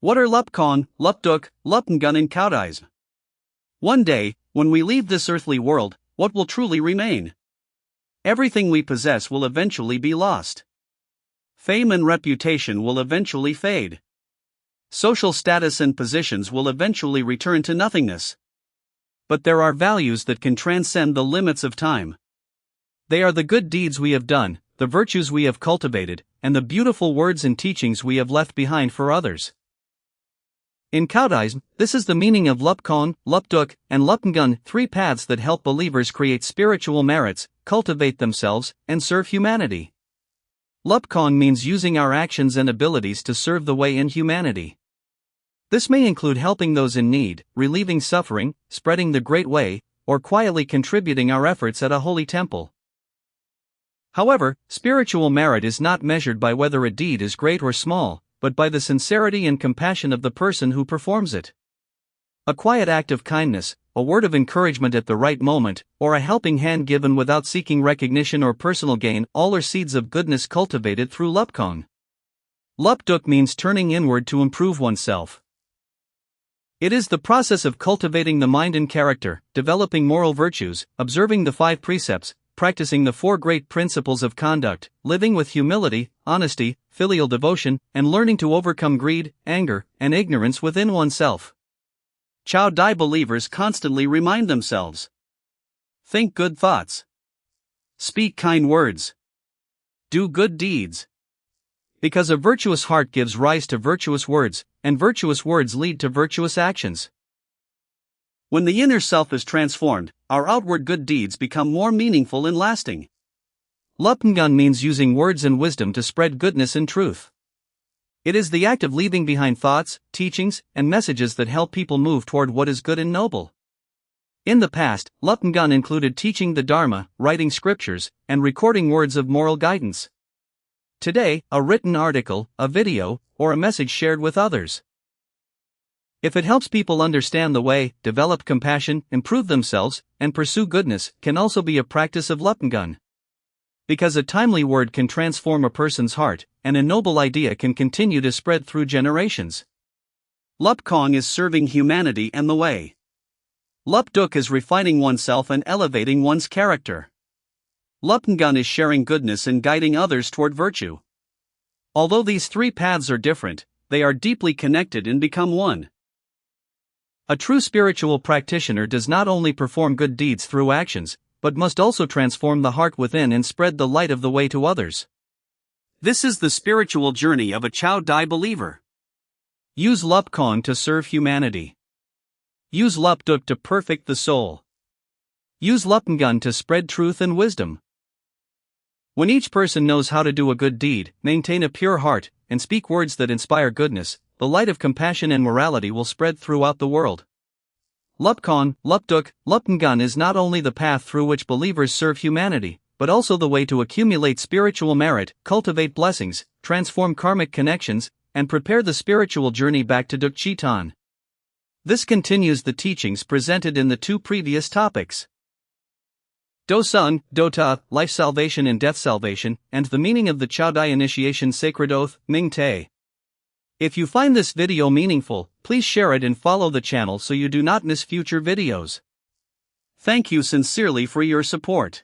What are Lupcon, Lupduk, Lupngun and Caodaism? One day, when we leave this earthly world, what will truly remain? Everything we possess will eventually be lost. Fame and reputation will eventually fade. Social status and positions will eventually return to nothingness. But there are values that can transcend the limits of time. They are the good deeds we have done, the virtues we have cultivated, and the beautiful words and teachings we have left behind for others. In Caodaism, this is the meaning of Lupcon, Lupduk, and Lupngun, three paths that help believers create spiritual merits, cultivate themselves, and serve humanity. Lupcon means using our actions and abilities to serve the way in humanity. This may include helping those in need, relieving suffering, spreading the great way, or quietly contributing our efforts at a holy temple. However, spiritual merit is not measured by whether a deed is great or small, but by the sincerity and compassion of the person who performs it. A quiet act of kindness, a word of encouragement at the right moment, or a helping hand given without seeking recognition or personal gain, all are seeds of goodness cultivated through Lupcon. Lupduk means turning inward to improve oneself. It is the process of cultivating the mind and character, developing moral virtues, observing the 5 precepts, practicing the 4 great principles of conduct, living with humility, honesty, filial devotion, and learning to overcome greed, anger, and ignorance within oneself. Chao Dai believers constantly remind themselves. Think good thoughts. Speak kind words. Do good deeds. Because a virtuous heart gives rise to virtuous words, and virtuous words lead to virtuous actions. When the inner self is transformed, our outward good deeds become more meaningful and lasting. Lupngun means using words and wisdom to spread goodness and truth. It is the act of leaving behind thoughts, teachings, and messages that help people move toward what is good and noble. In the past, Lupngun included teaching the Dharma, writing scriptures, and recording words of moral guidance. Today, a written article, a video, or a message shared with others. If it helps people understand the way, develop compassion, improve themselves, and pursue goodness, can also be a practice of Lupngun. Because a timely word can transform a person's heart, and a noble idea can continue to spread through generations. Lupcon is serving humanity and the way. Lupduk is refining oneself and elevating one's character. Lupngun is sharing goodness and guiding others toward virtue. Although these 3 paths are different, they are deeply connected and become one. A true spiritual practitioner does not only perform good deeds through actions, but must also transform the heart within and spread the light of the way to others. This is the spiritual journey of a Chao Dai believer. Use Lupcon to serve humanity. Use Lupduk to perfect the soul. Use Lupngun to spread truth and wisdom. When each person knows how to do a good deed, maintain a pure heart, and speak words that inspire goodness, the light of compassion and morality will spread throughout the world. Lupcon, Lupduk, Lupngun is not only the path through which believers serve humanity, but also the way to accumulate spiritual merit, cultivate blessings, transform karmic connections, and prepare the spiritual journey back to Dukchitan. This continues the teachings presented in the 2 previous topics. Do Sun, Dota, life salvation and death salvation, and the meaning of the Chao Dai initiation sacred oath, Ming Te. If you find this video meaningful, please share it and follow the channel so you do not miss future videos. Thank you sincerely for your support.